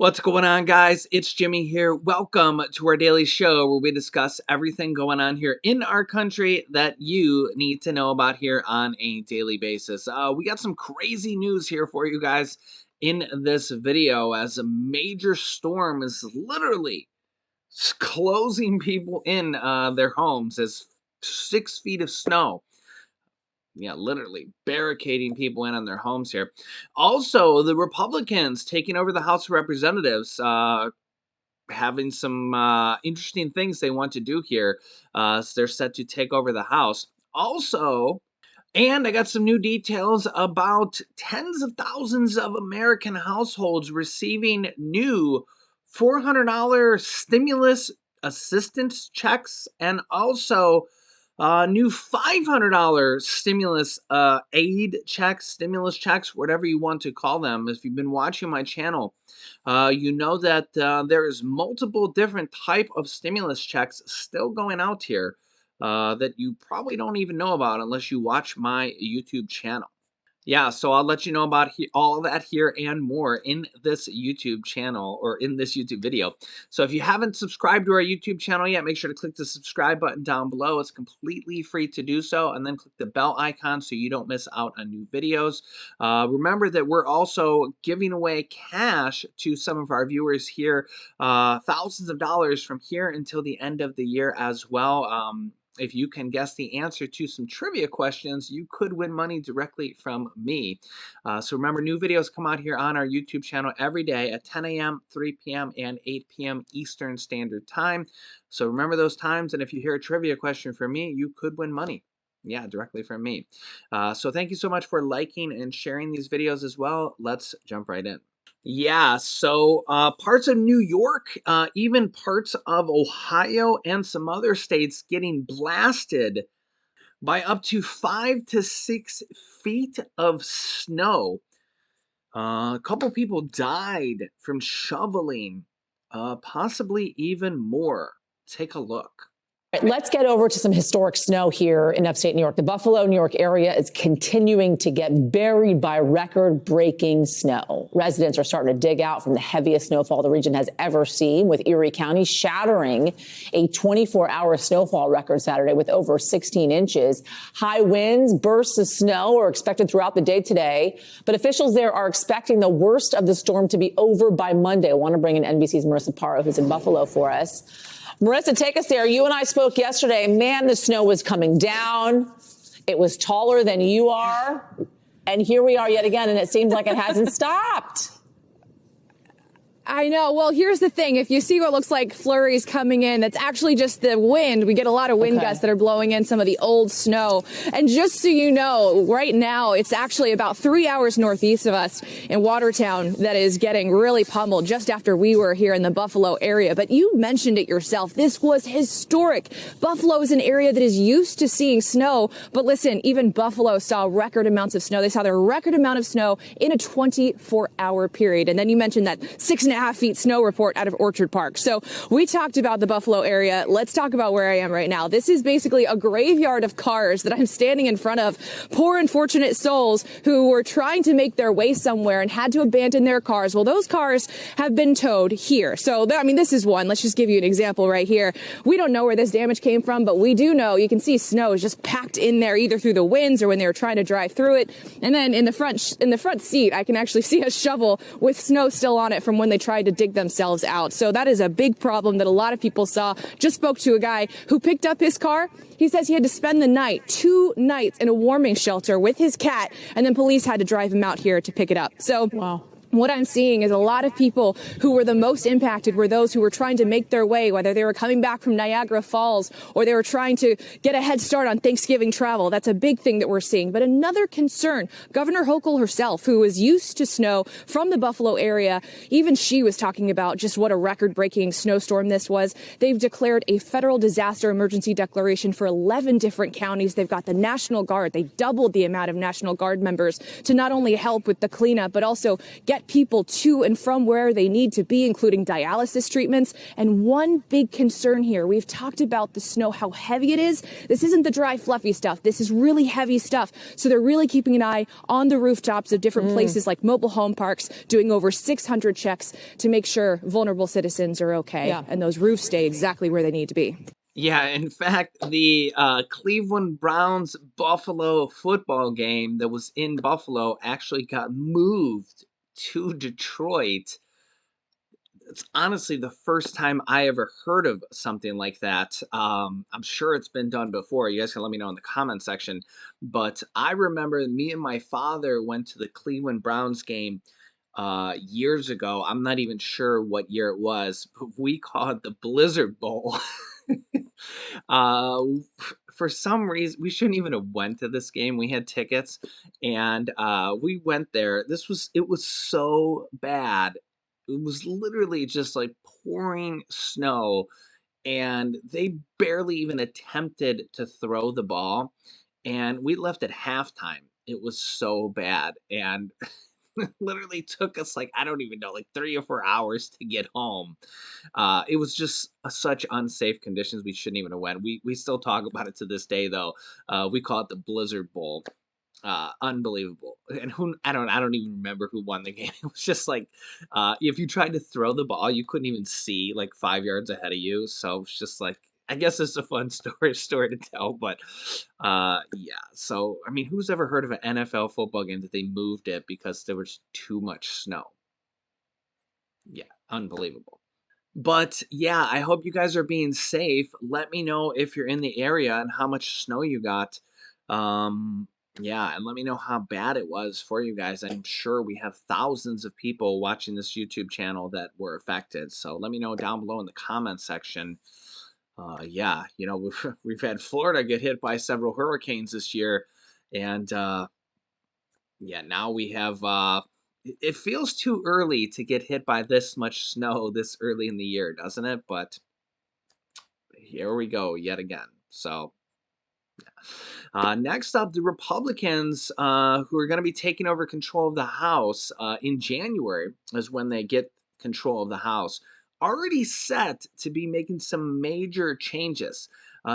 What's going on, guys? It's Jimmy here. Welcome to our daily show where we discuss everything going on here in our country that you need to know about here on a daily basis. We got some crazy news here for you guys in this video as a major storm is literally closing people in their homes as 6 feet of snow. Yeah, literally barricading people in on their homes here. Also, the Republicans taking over the House of Representatives, having some interesting things they want to do here. So they're set to take over the House. Also, and I got some new details about tens of thousands of American households receiving new $400 stimulus assistance checks and also new $500 stimulus aid checks, stimulus checks, whatever you want to call them. If you've been watching my channel, you know that there is multiple different type of stimulus checks still going out here that you probably don't even know about unless you watch my YouTube channel. Yeah, so I'll let you know about all that here and more in this YouTube channel or in this YouTube video. So if you haven't subscribed to our YouTube channel yet, make sure to click the subscribe button down below. It's completely free to do so. And then click the bell icon so you don't miss out on new videos. Remember that we're also giving away cash to some of our viewers here, thousands of dollars from here until the end of the year as well. If you can guess the answer to some trivia questions, you could win money directly from me. So remember, new videos come out here on our YouTube channel every day at 10 a.m., 3 p.m., and 8 p.m. Eastern Standard Time. So remember those times, and if you hear a trivia question from me, you could win money. Yeah, directly from me. So thank you so much for liking and sharing these videos as well. Let's jump right in. Yeah, so parts of New York, even parts of Ohio and some other states getting blasted by up to 5 to 6 feet of snow. A couple people died from shoveling, possibly even more. Take a look. Let's get over to some historic snow here in upstate New York. The Buffalo, New York area is continuing to get buried by record-breaking snow. Residents are starting to dig out from the heaviest snowfall the region has ever seen, with Erie County shattering a 24-hour snowfall record Saturday with over 16 inches. High winds, bursts of snow are expected throughout the day today, but officials there are expecting the worst of the storm to be over by Monday. I want to bring in NBC's Marissa Parra, who's in Buffalo, for us. Marissa, take us there. You and I spoke yesterday. Man, the snow was coming down. It was taller than you are. And here we are yet again, and it seems like it hasn't stopped. I know. Well, here's the thing. If you see what looks like flurries coming in, that's actually just the wind. We get a lot of wind gusts that are blowing in some of the old snow. And just so you know, right now, it's actually about 3 hours northeast of us in Watertown that is getting really pummeled just after we were here in the Buffalo area. But you mentioned it yourself. This was historic. Buffalo is an area that is used to seeing snow. But listen, even Buffalo saw record amounts of snow. They saw their record amount of snow in a 24-hour period. And then you mentioned that 6.5 feet snow report out of Orchard Park. So we talked about the Buffalo area. Let's talk about where I am right now. This is basically a graveyard of cars that I'm standing in front of. Poor unfortunate souls who were trying to make their way somewhere and had to abandon their cars. Well, those cars have been towed here. So, I mean, this is one. Let's just give you an example right here. We don't know where this damage came from, but we do know you can see snow is just packed in there either through the winds or when they were trying to drive through it. And then in the front seat, I can actually see a shovel with snow still on it from when they tried to dig themselves out. So that is a big problem that a lot of people saw. Just spoke to a guy who picked up his car. He says he had to spend the night, 2 nights in a warming shelter with his cat, and then police had to drive him out here to pick it up. So wow. What I'm seeing is a lot of people who were the most impacted were those who were trying to make their way, whether they were coming back from Niagara Falls or they were trying to get a head start on Thanksgiving travel. That's a big thing that we're seeing. But another concern, Governor Hochul herself, who was used to snow from the Buffalo area, even she was talking about just what a record-breaking snowstorm this was. They've declared a federal disaster emergency declaration for 11 different counties. They've got the National Guard. They doubled the amount of National Guard members to not only help with the cleanup, but also get get people to and from where they need to be, including dialysis treatments. And one big concern here, we've talked about the snow, how heavy it is. This isn't the dry, fluffy stuff. This is really heavy stuff. So they're really keeping an eye on the rooftops of different places like mobile home parks, doing over 600 checks to make sure vulnerable citizens are okay and those roofs stay exactly where they need to be. Yeah, in fact, the Cleveland Browns Buffalo football game that was in Buffalo actually got moved to Detroit. It's honestly the first time I ever heard of something like that. I'm sure it's been done before. You guys can let me know in the comment section. But I remember me and my father went to the Cleveland Browns game years ago. I'm not even sure what year it was, but we call it the Blizzard Bowl. uh, for some reason, we shouldn't even have went to this game. We had tickets, and we went there. It was so bad. It was literally just like pouring snow, and they barely even attempted to throw the ball. And we left at halftime. It was so bad, and literally took us like I don't even know, like 3 or 4 hours to get home. It was just such unsafe conditions. We shouldn't even have went. We still talk about it to this day, though. We call it the Blizzard Bowl. Unbelievable. And who I don't even remember who won the game. It was just like if you tried to throw the ball, you couldn't even see like 5 yards ahead of you. So it's just like I guess it's a fun story to tell, but yeah. So I mean, who's ever heard of an NFL football game that they moved it because there was too much snow? Yeah, unbelievable. But yeah, I hope you guys are being safe. Let me know if you're in the area and how much snow you got. Um, yeah, and let me know how bad it was for you guys. I'm sure we have thousands of people watching this YouTube channel that were affected. So let me know down below in the comment section. Yeah, we've had Florida get hit by several hurricanes this year, and yeah, now we have it feels too early to get hit by this much snow this early in the year, doesn't it? But here we go yet again. So, next up, the Republicans, who are going to be taking over control of the House in January, is when they get control of the House, already set to be making some major changes.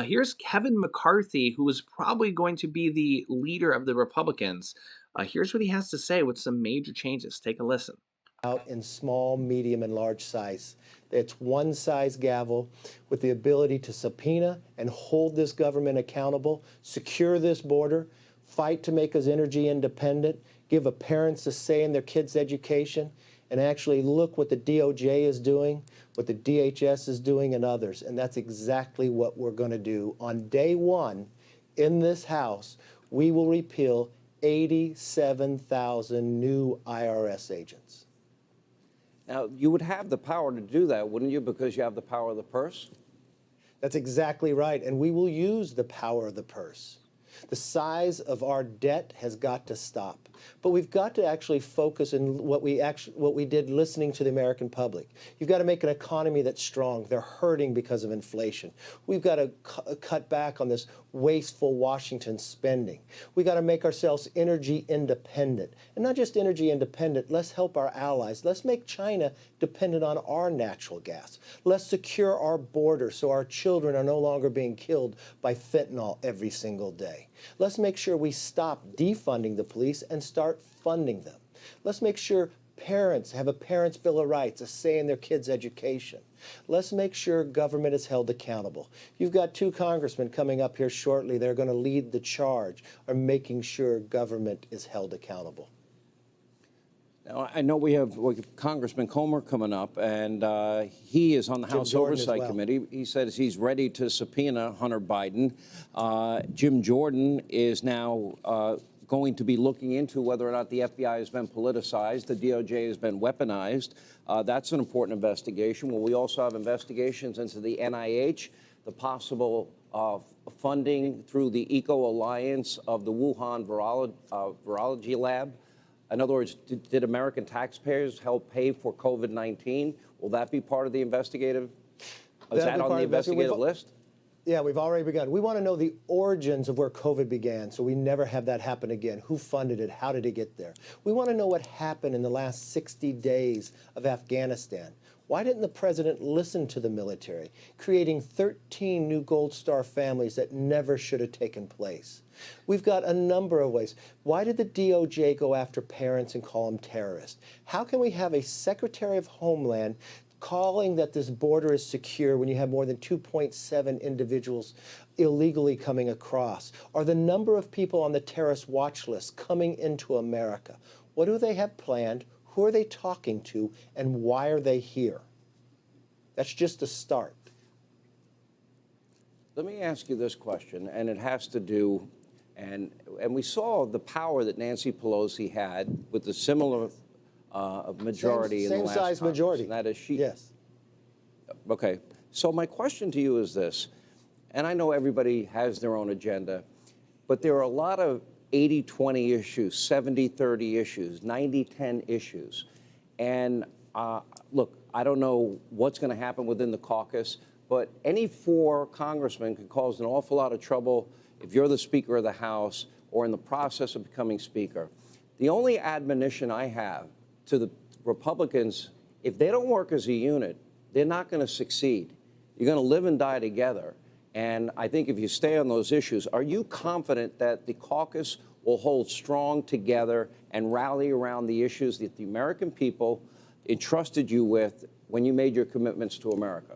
Here's Kevin McCarthy, who is probably going to be the leader of the Republicans. Here's what he has to say with some major changes. Take a listen. Out in small, medium, and large size. It's one size gavel with the ability to subpoena and hold this government accountable, secure this border, fight to make us energy independent, give parents a say in their kids' education, and actually look what the DOJ is doing, what the DHS is doing, and others. And that's exactly what we're going to do. On day one, in this House, we will repeal 87,000 new IRS agents. Now, you would have the power to do that, wouldn't you, because you have the power of the purse? That's exactly right, and we will use the power of the purse. The size of our debt has got to stop. But we've got to actually focus on what we did listening to the American public. You've got to make an economy that's strong. They're hurting because of inflation. We've got to cut back on this wasteful Washington spending. We've got to make ourselves energy independent. And not just energy independent, let's help our allies. Let's make China dependent on our natural gas. Let's secure our border so our children are no longer being killed by fentanyl every single day. Let's make sure we stop defunding the police and start funding them. Let's make sure parents have a Parents' Bill of Rights, a say in their kids' education. Let's make sure government is held accountable. You've got two congressmen coming up here shortly. They're going to lead the charge on making sure government is held accountable. Now, I know we have Congressman Comer coming up, and he is on the House Oversight Committee. He says he's ready to subpoena Hunter Biden. Jim Jordan is now going to be looking into whether or not the FBI has been politicized, the DOJ has been weaponized. That's an important investigation. Well, we also have investigations into the NIH, the possible funding through the Eco Alliance of the Wuhan Virology Lab. In other words, did American taxpayers help pay for COVID-19? Will that be part of the investigative? Is that on the investigative list? Yeah, we've already begun. We want to know the origins of where COVID began so we never have that happen again. Who funded it? How did it get there? We want to know what happened in the last 60 days of Afghanistan. Why didn't the president listen to the military, creating 13 new Gold Star families that never should have taken place? We've got a number of ways. Why did the DOJ go after parents and call them terrorists? How can we have a Secretary of Homeland calling that this border is secure when you have more than 2.7 individuals illegally coming across? Or the number of people on the terrorist watch list coming into America? What do they have planned? Who are they talking to? And why are they here? That's just a start. Let me ask you this question, and it has to do, and we saw the power that Nancy Pelosi had with the similar majority in the last same size Congress, majority. and that is she. Yes. Okay. So my question to you is this, and I know everybody has their own agenda, but there are a lot of 80-20 issues, 70-30 issues, 90-10 issues. And look, I don't know what's going to happen within the caucus, but any 4 congressmen can cause an awful lot of trouble if you're the Speaker of the House or in the process of becoming Speaker. The only admonition I have to the Republicans, if they don't work as a unit, they're not going to succeed. You're going to live and die together. And I think if you stay on those issues, are you confident that the caucus will hold strong together and rally around the issues that the American people entrusted you with when you made your commitments to America?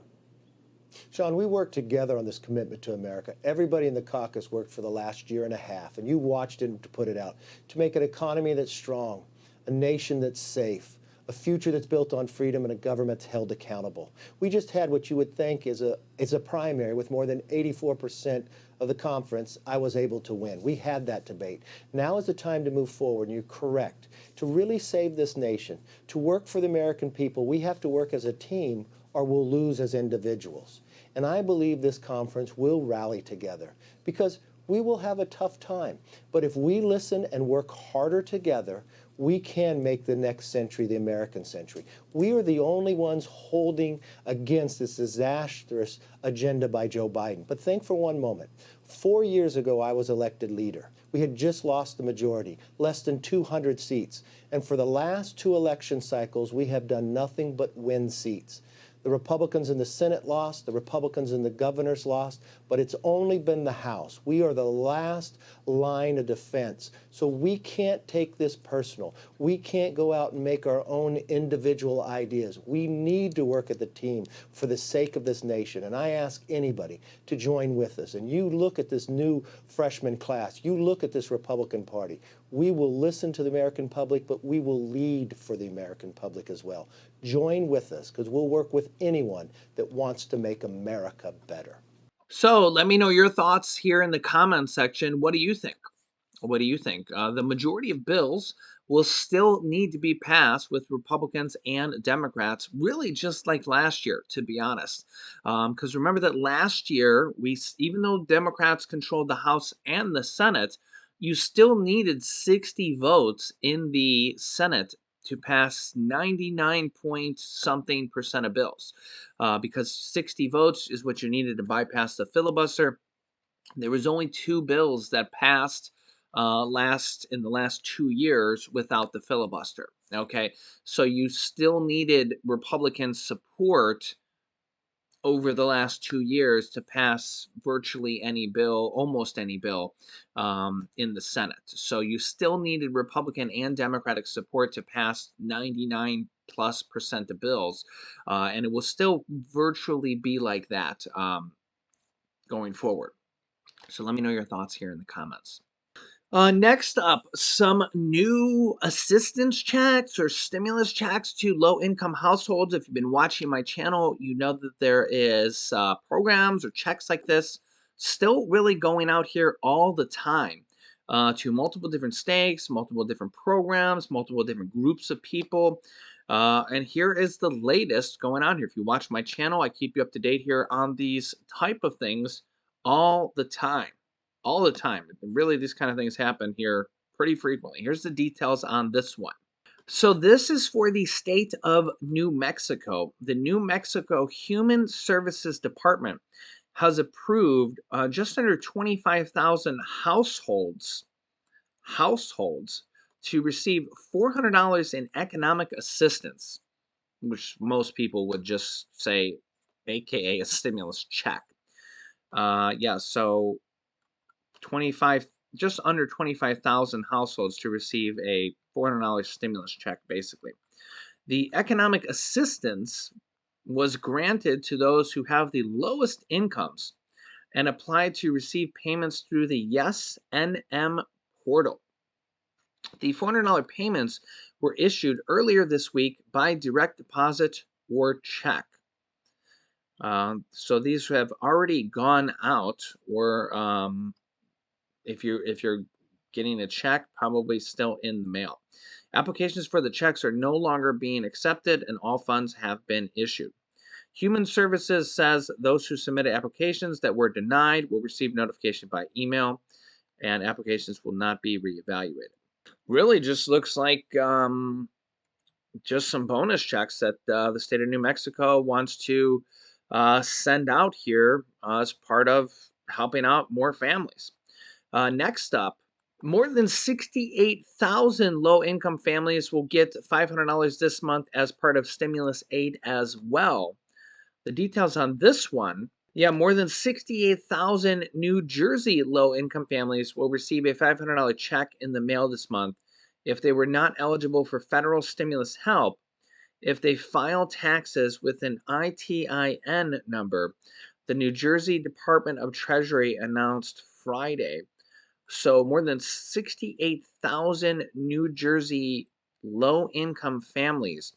Sean, we worked together on this commitment to America. Everybody in the caucus worked for the last year and a half, and you watched it to put it out, to make an economy that's strong, a nation that's safe, a future that's built on freedom, and a government that's held accountable. We just had what you would think is a primary with more than 84% of the conference I was able to win. We had that debate. Now is the time to move forward, and you're correct. To really save this nation, to work for the American people, we have to work as a team or we'll lose as individuals. And I believe this conference will rally together because we will have a tough time. But if we listen and work harder together, we can make the next century the American century. We are the only ones holding against this disastrous agenda by Joe Biden. But think for one moment. 4 years ago, I was elected leader. We had just lost the majority, less than 200 seats. And for the last 2 election cycles, we have done nothing but win seats. The Republicans in the Senate lost, the Republicans in the governors lost, but it's only been the House. We are the last line of defense. So we can't take this personal. We can't go out and make our own individual ideas. We need to work as a team for the sake of this nation. And I ask anybody to join with us. And you look at this new freshman class. You look at this Republican Party. We will listen to the American public, but we will lead for the American public as well. Join with us because we'll work with anyone that wants to make America better. So let me know your thoughts here in the comments section. What do you think? What do you think? The majority of bills will still need to be passed with Republicans and Democrats, really just like last year, to be honest. Because remember that last year, even though Democrats controlled the House and the Senate, you still needed 60 votes in the Senate to pass 99 point something percent of bills, because 60 votes is what you needed to bypass the filibuster. There was only 2 bills that passed in the last 2 years without the filibuster. Okay, so you still needed Republican support over the last 2 years to pass virtually any bill, almost any bill, in the Senate. So you still needed Republican and Democratic support to pass 99+% of bills, and it will still virtually be like that going forward. So let me know your thoughts here in the comments. Next up, some new assistance checks or stimulus checks to low-income households. If you've been watching my channel, you know that there is programs or checks like this still really going out here all the time to multiple different states, multiple different programs, multiple different groups of people. And here is the latest going on here. If you watch my channel, I keep you up to date here on these type of things all the time. All the time. Really, these kind of things happen here pretty frequently. Here's the details on this one. So this is for the state of New Mexico. The New Mexico Human Services Department has approved just under 25,000 households to receive $400 in economic assistance, which most people would just say, AKA a stimulus check. Yeah, so 25, just under 25,000 households to receive a $400 stimulus check, basically. The economic assistance was granted to those who have the lowest incomes and applied to receive payments through the Yes NM portal. The $400 payments were issued earlier this week by direct deposit or check. So these have already gone out, or if you're getting a check, probably still in the mail. Applications for the checks are no longer being accepted, and all funds have been issued. Human Services says those who submitted applications that were denied will receive notification by email, and applications will not be reevaluated. Really, just looks like just some bonus checks that the state of New Mexico wants to send out here as part of helping out more families. Next up, more than 68,000 low-income families will get $500 this month as part of stimulus aid as well. The details on this one, yeah, more than 68,000 New Jersey low-income families will receive a $500 check in the mail this month if they were not eligible for federal stimulus help. If they file taxes with an ITIN number, the New Jersey Department of Treasury announced Friday. So more than 68,000 New Jersey low-income families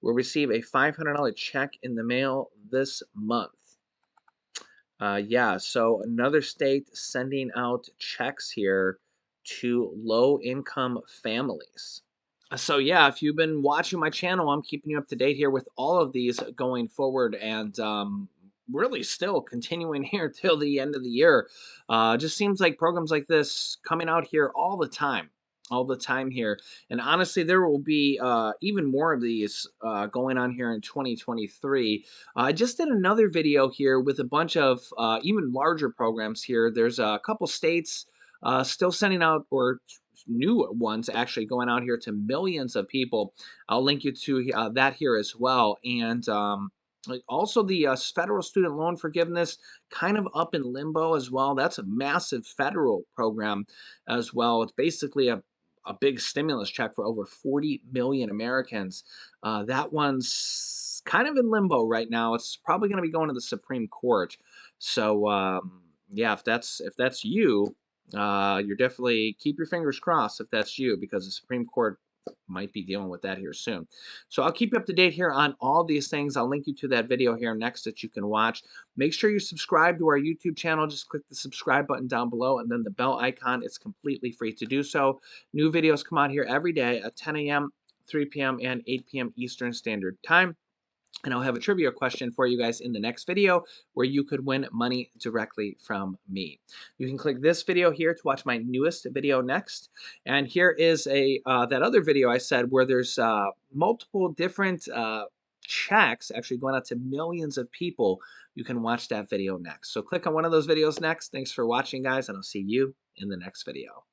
will receive a $500 check in the mail this month. Yeah, so another state sending out checks here to low-income families. So yeah, if you've been watching my channel, I'm keeping you up to date here with all of these going forward, and really still continuing here till the end of the year. Just seems like programs like this coming out here all the time here. And honestly, there will be even more of these going on here in 2023. I just did another video here with a bunch of even larger programs here. There's a couple states still sending out, or new ones actually going out here to millions of people. I'll link you to that here as well. And also the federal student loan forgiveness kind of up in limbo as well. That's a massive federal program as well. It's basically a big stimulus check for over 40 million Americans. That one's kind of in limbo right now. It's probably going to be going to the Supreme Court. So yeah, if that's you, you're definitely keep your fingers crossed if that's you, because the Supreme Court might be dealing with that here soon. So I'll keep you up to date here on all these things. I'll link you to that video here next that you can watch. Make sure you subscribe to our YouTube channel. Just click the subscribe button down below and then the bell icon. It's completely free to do so. New videos come out here every day at 10 a.m., 3 p.m., and 8 p.m. Eastern Standard Time. And I'll have a trivia question for you guys in the next video where you could win money directly from me. You can click this video here to watch my newest video next. And here is a that other video I said where there's multiple different checks actually going out to millions of people. You can watch that video next. So click on one of those videos next. Thanks for watching, guys, and I'll see you in the next video.